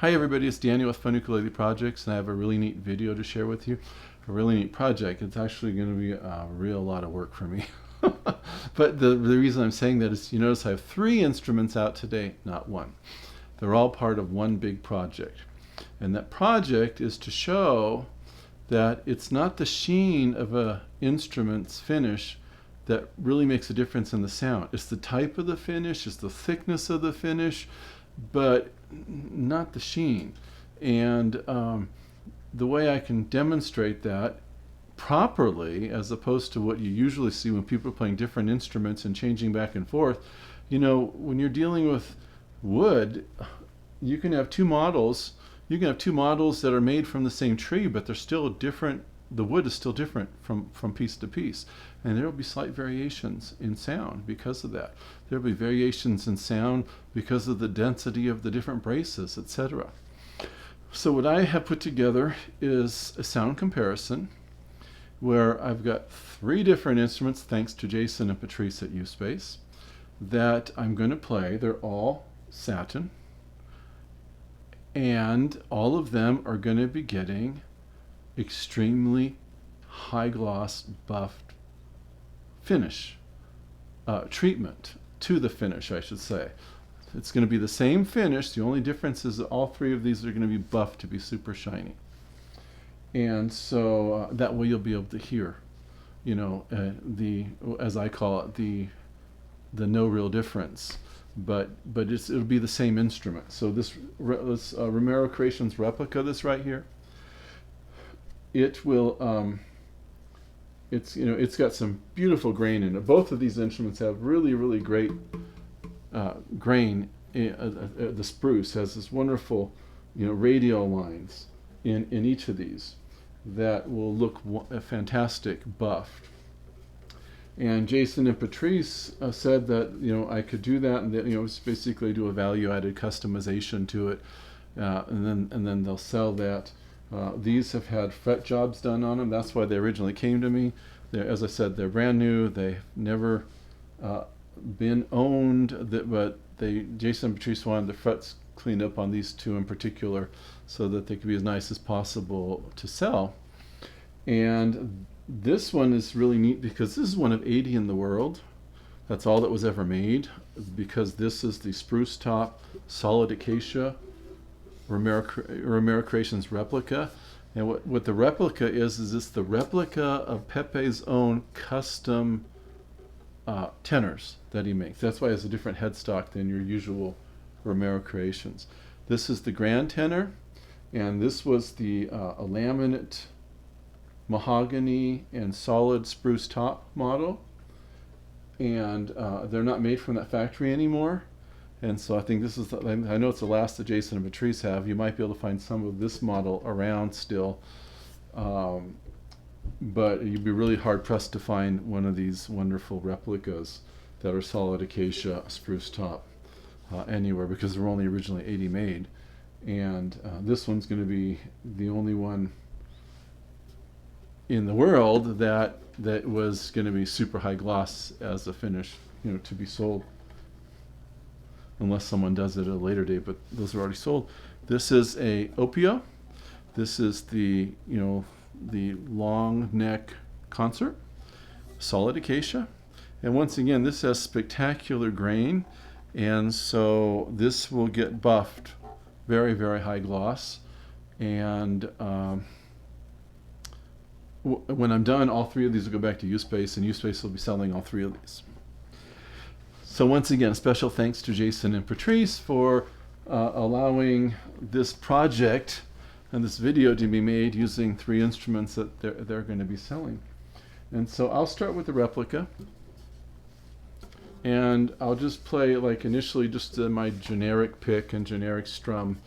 Hi everybody, it's Daniel with funukuleleprojects, and I have a really neat video to share with you. A really neat project. It's actually going to be a real lot of work for me. But the reason I'm saying that is, you notice I have 3 instruments out today, not 1. They're all part of one big project. And that project is to show that it's not the sheen of a instrument's finish that really makes a difference in the sound. It's the type of the finish, it's the thickness of the finish, but not the sheen. And the way I can demonstrate that properly, as opposed to what you usually see when people are playing different instruments and changing back and forth, you know, when you're dealing with wood, you can have 2 models. You can have 2 models that are made from the same tree, but they're still different. The wood is still different from piece to piece. And there will be slight variations in sound because of that. There will be variations in sound because of the density of the different braces, etc. So what I have put together is a sound comparison where I've got 3 different instruments, thanks to Jason and Patrice at USpace, that I'm going to play. They're all Satin. And all of them are going to be getting extremely high gloss buffed finish, treatment to the finish, I should say. It's going to be the same finish. The only difference is that all 3 of these are going to be buffed to be super shiny. And so that way you'll be able to hear, you know, as I call it, the no real difference. But it'll be the same instrument. So this Romero Creations replica, this right here, it will it's got some beautiful grain in it. Both of these instruments have really great grain. The spruce has this wonderful, you know, radial lines in each of these that will look fantastic buffed. And Jason and Patrice said that, you know, I could do that, and that, you know, basically do a value-added customization to it, and then they'll sell that. These have had fret jobs done on them. That's why they originally came to me. As I said, they're brand new. They've never been owned, but Jason and Patrice wanted the frets cleaned up on these 2 in particular, so that they could be as nice as possible to sell. And this one is really neat because this is one of 80 in the world. That's all that was ever made, because this is the spruce top solid acacia Romero Creations replica. And what the replica is it's the replica of Pepe's own custom tenors that he makes. That's why it has a different headstock than your usual Romero Creations. This is the grand tenor, and this was the laminate mahogany and solid spruce top model. And they're not made from that factory anymore. And so I think this is, I know it's the last that Jason and Patrice have. You might be able to find some of this model around still. But you'd be really hard pressed to find one of these wonderful replicas that are solid acacia spruce top anywhere, because there were only originally 80 made. And this one's going to be the only one in the world that was going to be super high gloss as a finish, you know, to be sold. Unless someone does it at a later date, but those are already sold. This is a Opio. This is the, you know, the long neck concert, solid acacia. And once again, this has spectacular grain, and so this will get buffed very high gloss. And when I'm done, all 3 of these will go back to USpace, and USpace will be selling all 3 of these. So once again, special thanks to Jason and Patrice for allowing this project and this video to be made using 3 instruments that they're going to be selling. And so I'll start with the replica, and I'll just play, like, initially just my generic pick and generic strum,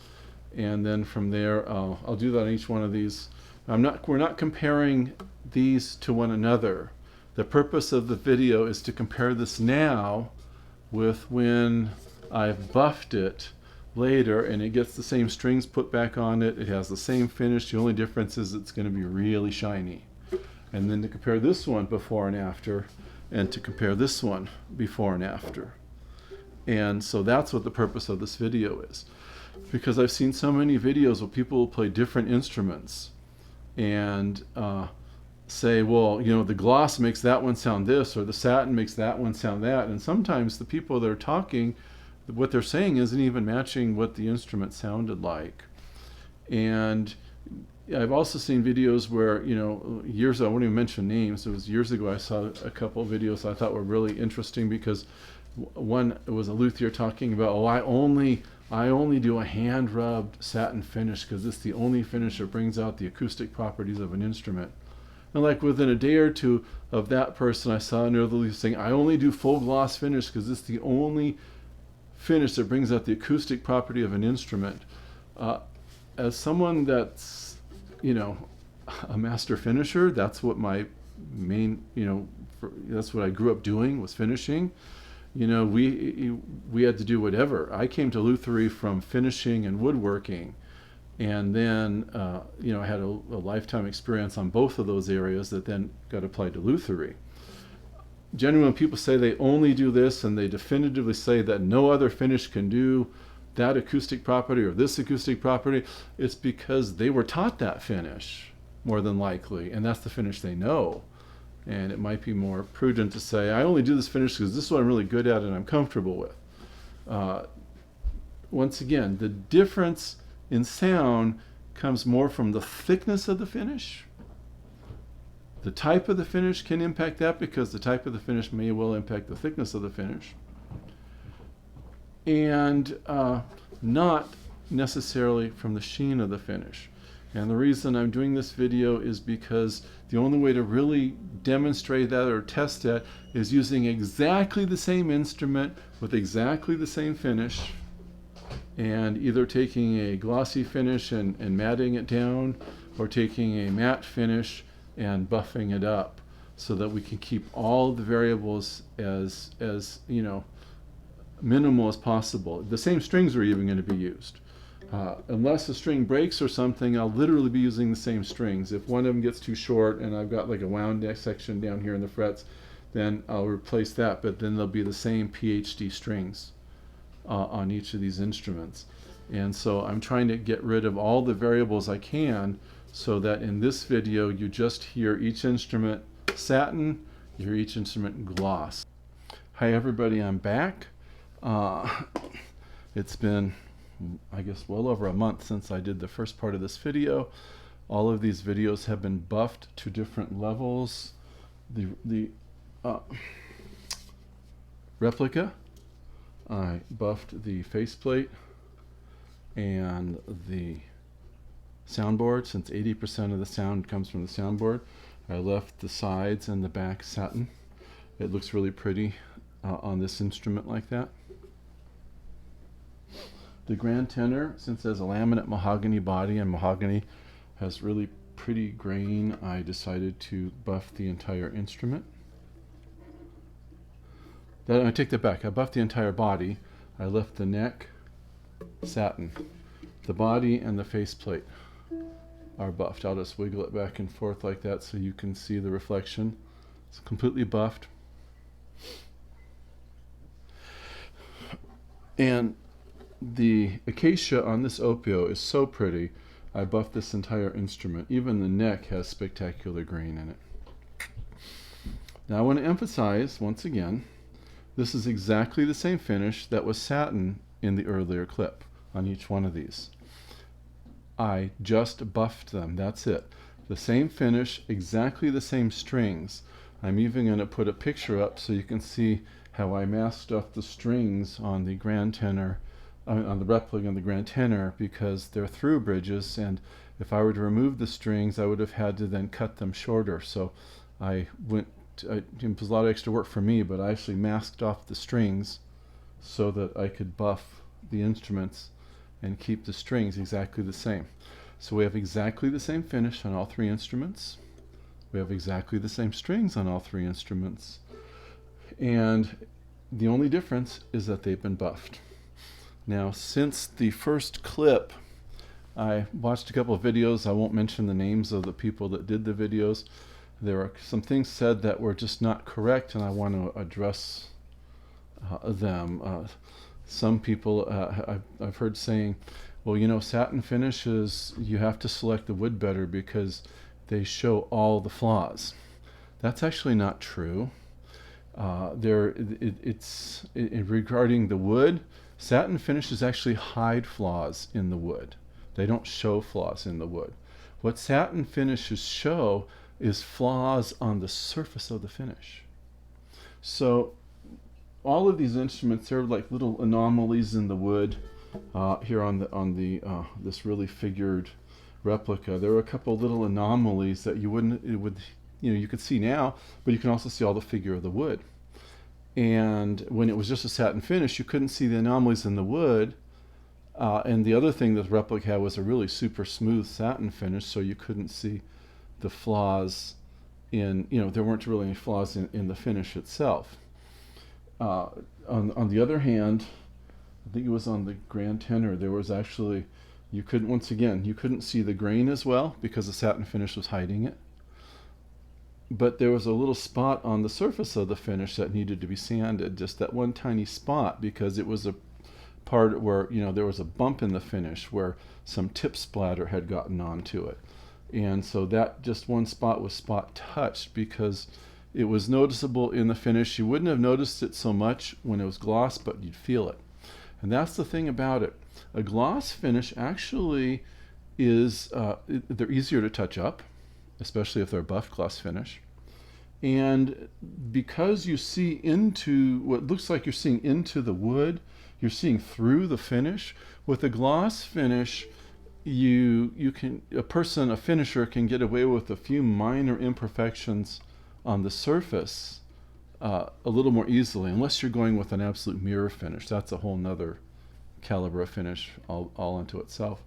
and then from there I'll do that on each one of these. We're not comparing these to one another. The purpose of the video is to compare this now with when I've buffed it later, and it gets the same strings put back on it. It has the same finish. The only difference is it's going to be really shiny. And then to compare this one before and after, and to compare this one before and after. And so that's what the purpose of this video is. because I've seen so many videos where people will play different instruments and say, well, you know, the gloss makes that one sound this, or the satin makes that one sound that. And sometimes the people that are talking, what they're saying isn't even matching what the instrument sounded like. And I've also seen videos where, you know, years ago, I won't even mention names, it was years ago I saw a couple of videos I thought were really interesting, because one was a luthier talking about, oh, I only do a hand rubbed satin finish because it's the only finish that brings out the acoustic properties of an instrument. And like within a day or two of that person, I saw another luthier saying, I only do full gloss finish because it's the only finish that brings out the acoustic property of an instrument. As someone that's, you know, a master finisher, that's what my main, you know, that's what I grew up doing, was finishing. You know, we had to do whatever. I came to lutherie from finishing and woodworking, and then you know, I had a lifetime experience on both of those areas that then got applied to lutherie. Generally, when people say they only do this, and they definitively say that no other finish can do that acoustic property or this acoustic property, it's because they were taught that finish, more than likely, and that's the finish they know. And it might be more prudent to say, I only do this finish because this is what I'm really good at and I'm comfortable with. Once again, the difference in sound comes more from the thickness of the finish. The type of the finish can impact that, because the type of the finish may well impact the thickness of the finish. And not necessarily from the sheen of the finish. And the reason I'm doing this video is because the only way to really demonstrate that or test that is using exactly the same instrument with exactly the same finish, and either taking a glossy finish and matting it down, or taking a matte finish and buffing it up, so that we can keep all the variables as you know, minimal as possible. The same strings are even going to be used. Unless a string breaks or something, I'll literally be using the same strings. If one of them gets too short and I've got like a wound section down here in the frets, then I'll replace that, but then they'll be the same PhD strings on each of these instruments. And so I'm trying to get rid of all the variables I can, so that in this video you just hear each instrument satin, you hear each instrument gloss. Hi everybody, I'm back. It's been, I guess, well over a month since I did the first part of this video. All of these videos have been buffed to different levels. The replica, I buffed the faceplate and the soundboard, since 80% of the sound comes from the soundboard. I left the sides and the back satin. It looks really pretty on this instrument like that. The grand tenor, since it has a laminate mahogany body and mahogany has really pretty grain, I decided to buff the entire instrument. I take that back. I buffed the entire body. I left the neck satin. The body and the faceplate are buffed. I'll just wiggle it back and forth like that so you can see the reflection. It's completely buffed. And the acacia on this opio is so pretty. I buffed this entire instrument. Even the neck has spectacular grain in it. Now I want to emphasize once again, this is exactly the same finish that was satin in the earlier clip on each one of these. I just buffed them, that's it. The same finish, exactly the same strings. I'm even going to put a picture up so you can see how I masked up the strings on the grand tenor, on the replica and the grand tenor, because they're through bridges, and if I were to remove the strings I would have had to then cut them shorter. So it was a lot of extra work for me, but I actually masked off the strings so that I could buff the instruments and keep the strings exactly the same. So we have exactly the same finish on all three instruments. We have exactly the same strings on all three instruments. And the only difference is that they've been buffed. Now, since the first clip, I watched a couple of videos. I won't mention the names of the people that did the videos. There are some things said that were just not correct, and I want to address them. some people I've heard saying, well, you know, satin finishes, you have to select the wood better because they show all the flaws. That's actually not true. Regarding the wood, satin finishes actually hide flaws in the wood. They don't show flaws in the wood. What satin finishes show is flaws on the surface of the finish. So all of these instruments, they're like little anomalies in the wood. Here on the this really figured replica, there are a couple little anomalies that you could see now, but you can also see all the figure of the wood. And when it was just a satin finish, you couldn't see the anomalies in the wood. And the other thing that the replica had was a really super smooth satin finish, so you couldn't see the flaws there weren't really any flaws in the finish itself. On the other hand, I think it was on the grand tenor, there was actually, you couldn't see the grain as well because the satin finish was hiding it. But there was a little spot on the surface of the finish that needed to be sanded, just that one tiny spot, because it was a part where, there was a bump in the finish where some tip splatter had gotten onto it. And so that just one spot was spot touched because it was noticeable in the finish. You wouldn't have noticed it so much when it was gloss, but you'd feel it. And that's the thing about it. A gloss finish actually is, they're easier to touch up, especially if they're a buff gloss finish. And because you see into what looks like you're seeing into the wood, you're seeing through the finish. With a gloss finish, a finisher can get away with a few minor imperfections on the surface a little more easily, unless you're going with an absolute mirror finish. That's a whole nother caliber of finish all unto itself.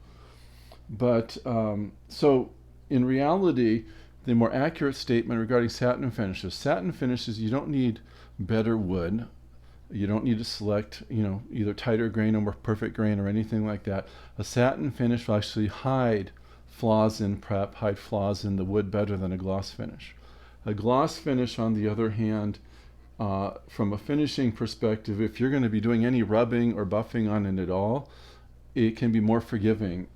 But so in reality, the more accurate statement regarding satin finishes, you don't need better wood. You don't need to select, either tighter grain or more perfect grain or anything like that. A satin finish will actually hide flaws in prep, hide flaws in the wood better than a gloss finish. A gloss finish, on the other hand, from a finishing perspective, if you're going to be doing any rubbing or buffing on it at all, it can be more forgiving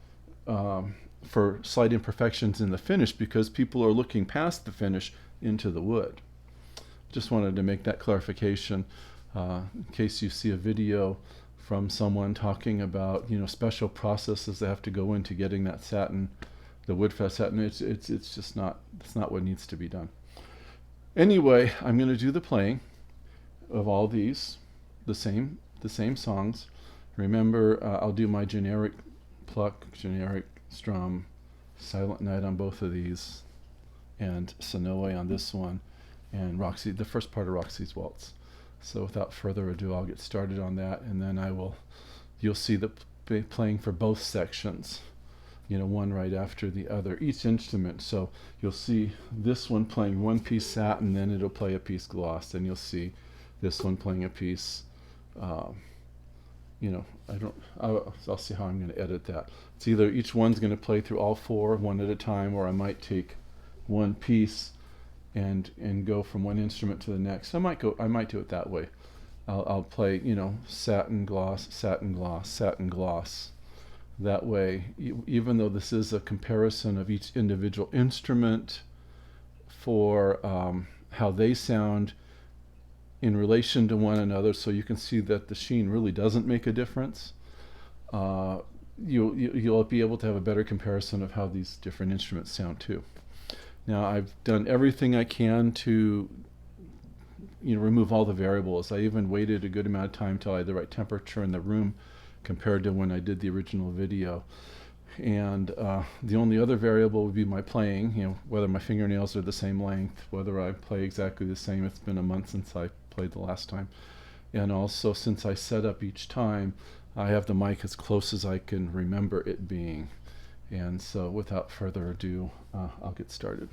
for slight imperfections in the finish because people are looking past the finish into the wood. Just wanted to make that clarification in case you see a video from someone talking about special processes they have to go into getting that satin, the wood-fast satin. It's just not, that's not what needs to be done. Anyway, I'm going to do the playing of all these, the same songs. Remember, I'll do my generic pluck, generic strum, Silent Night on both of these, and Sonoe on this one, and Roxy, the first part of Roxy's Waltz. So without further ado, I'll get started on that, and then you'll see the playing for both sections, one right after the other, each instrument. So you'll see this one playing one piece satin, then it'll play a piece gloss, then you'll see this one playing a piece, I'll see how I'm going to edit that. It's either each one's going to play through all four one at a time, or I might take one piece and go from one instrument to the next. I might do it that way. I'll play, satin, gloss, satin, gloss, satin, gloss. That way, even though this is a comparison of each individual instrument for how they sound in relation to one another, so you can see that the Sheen really doesn't make a difference. You'll be able to have a better comparison of how these different instruments sound too. Now, I've done everything I can to remove all the variables. I even waited a good amount of time till I had the right temperature in the room compared to when I did the original video. And the only other variable would be my playing, whether my fingernails are the same length, whether I play exactly the same. It's been a month since I played the last time. And also, since I set up each time, I have the mic as close as I can remember it being. And so without further ado, I'll get started.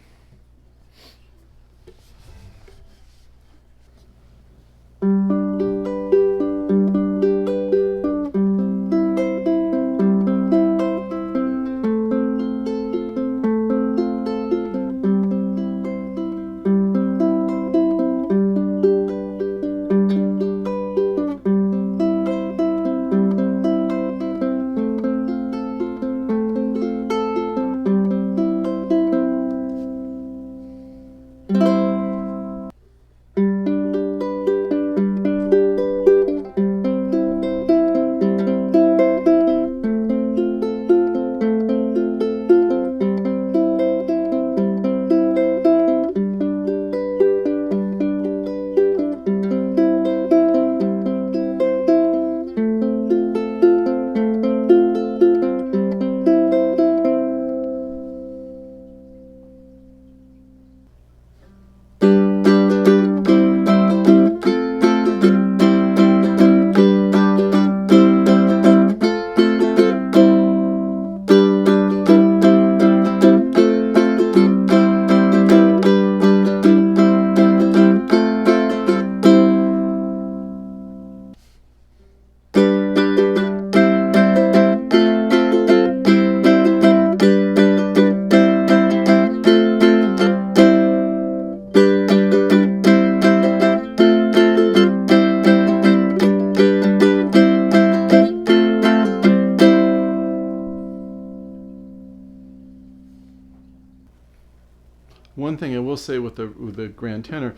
one thing I will say with the grand tenor,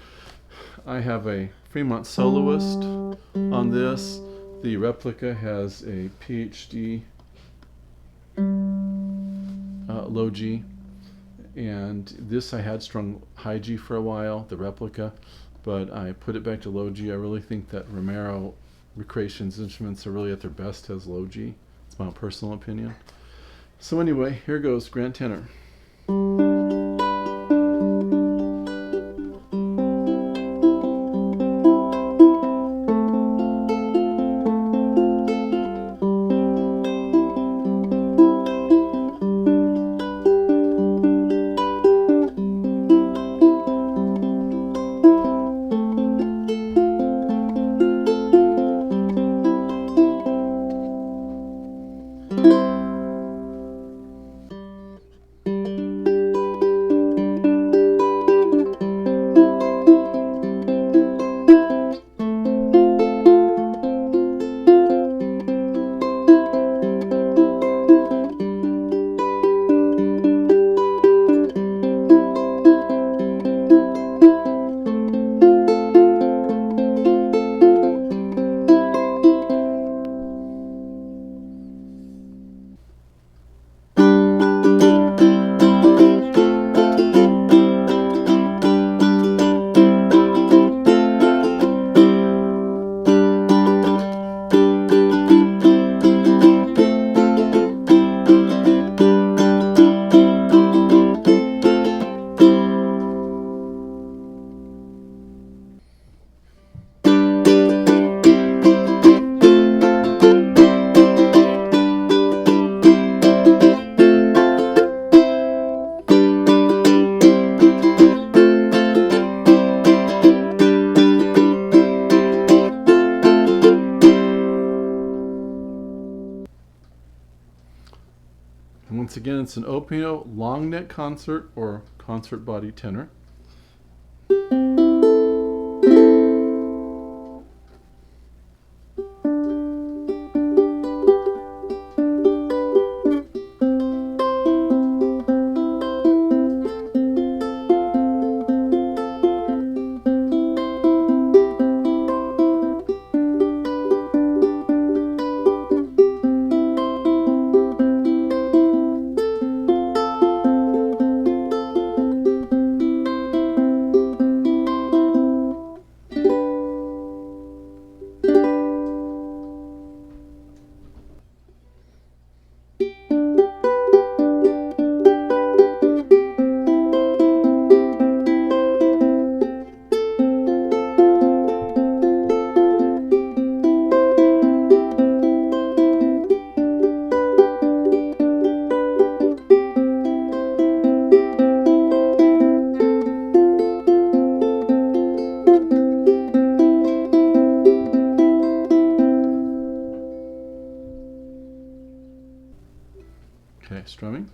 I have a Fremont soloist on this. The replica has a PhD low G, and this I had strung high G for a while, the replica, but I put it back to low G. I really think that Romero Recreations instruments are really at their best as low G. It's my personal opinion. So anyway, here goes grand tenor. And once again, it's an opening long neck concert or concert body tenor. Okay, strumming.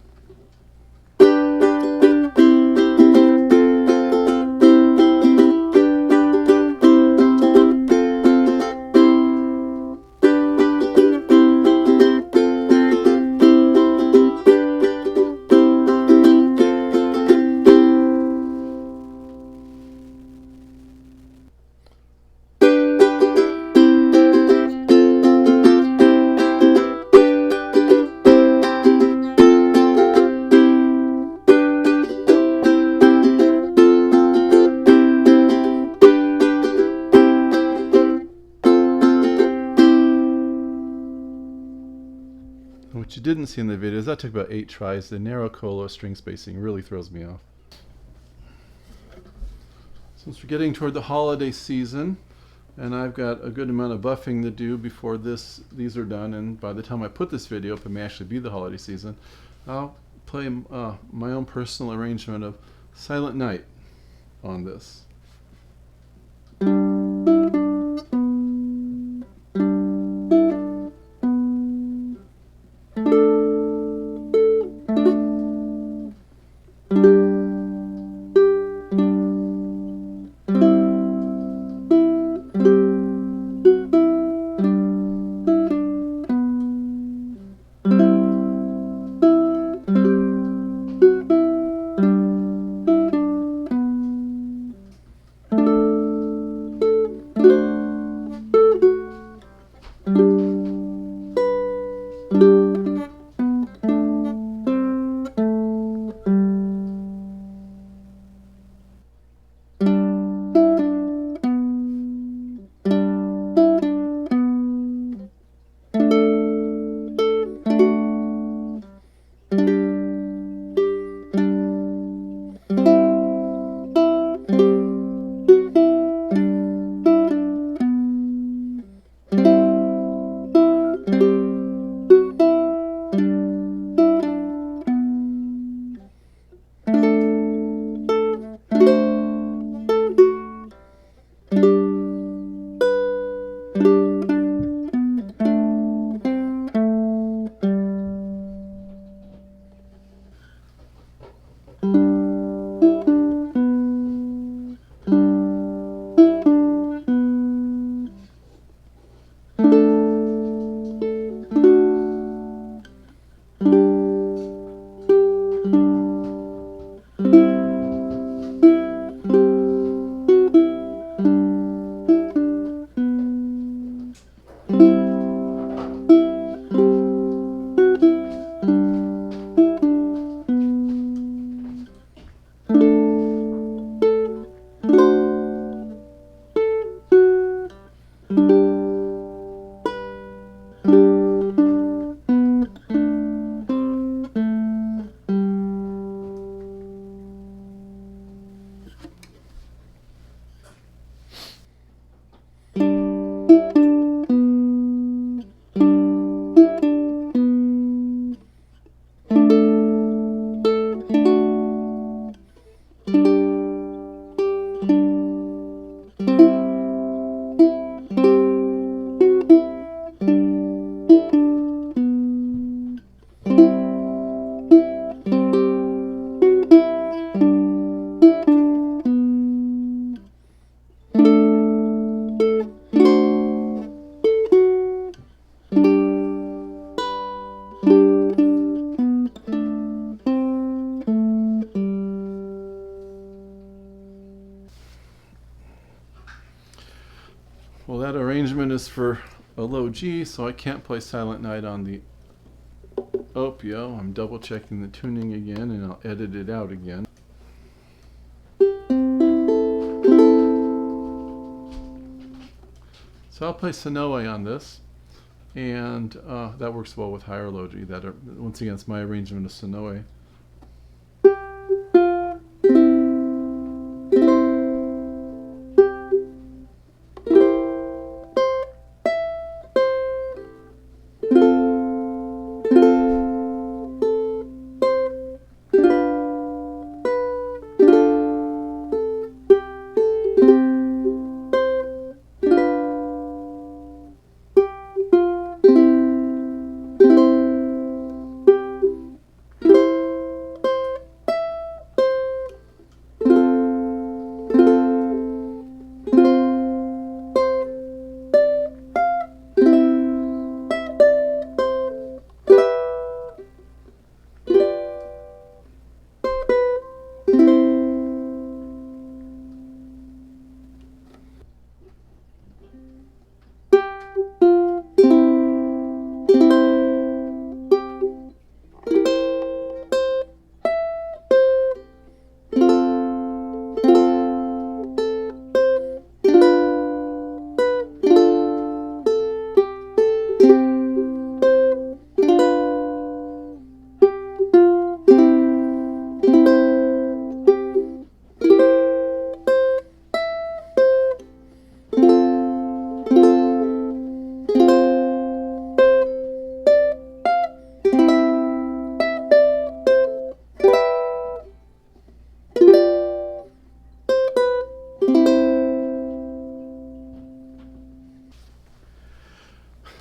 What you didn't see in the video is that took about 8 tries. The narrow cola string spacing really throws me off. Since we're getting toward the holiday season, and I've got a good amount of buffing to do before these are done, and by the time I put this video up, it may actually be the holiday season, I'll play my own personal arrangement of Silent Night on this. arrangement is for a low G, so I can't play Silent Night on the Opio. I'm double checking the tuning again, and I'll edit it out again. So I'll play Sonoe on this, and that works well with higher low G. Once again, it's my arrangement of Sonoe.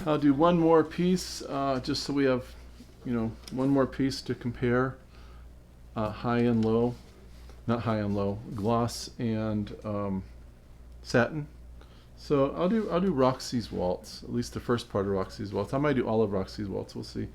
I'll do one more piece, just so we have, one more piece to compare high and low, not high and low, gloss and satin. So I'll do Roxy's Waltz, at least the first part of Roxy's Waltz. I might do all of Roxy's Waltz, we'll see.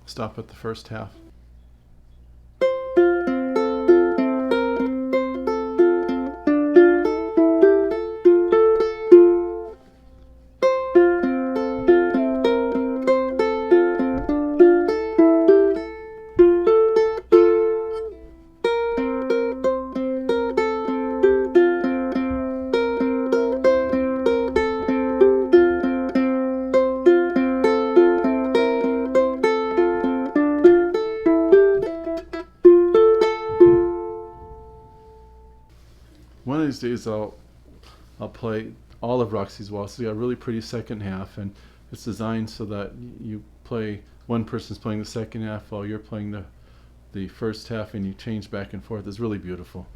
Stop at the first half. One of these days I'll play all of Roxy's Waltz. It's got a really pretty second half, and it's designed so that you play, one person's playing the second half while you're playing the first half, and you change back and forth. It's really beautiful.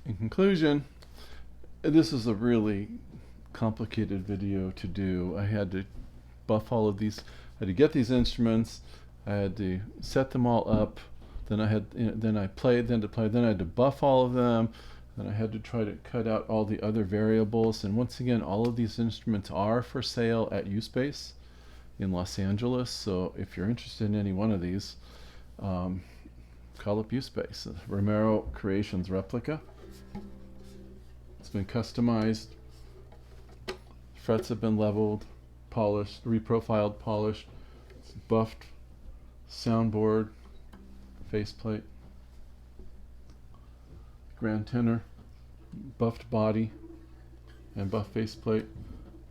In conclusion, this is a really complicated video to do. I had to buff all of these. I had to get these instruments. I had to set them all up. Then I played. Then I had to buff all of them. Then I had to try to cut out all the other variables. And once again, all of these instruments are for sale at USpace in Los Angeles. So if you're interested in any one of these, call up USpace. Romero Creations replica. It's been customized. Frets have been leveled, polished, reprofiled, polished. It's buffed soundboard, faceplate, grand tenor, buffed body, and buff faceplate.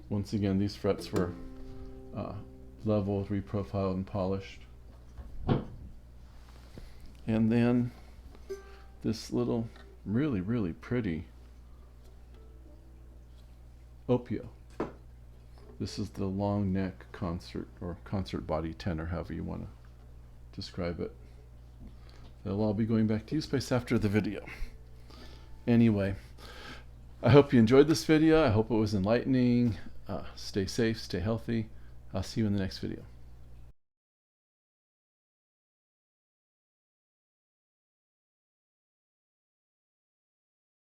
Once again, these frets were leveled, reprofiled, and polished. And then this little really, really pretty Opio. This is the long neck concert or concert body tenor, however you want to describe it. They'll all be going back to USpace after the video. Anyway, I hope you enjoyed this video. I hope it was enlightening. Stay safe, stay healthy. I'll see you in the next video.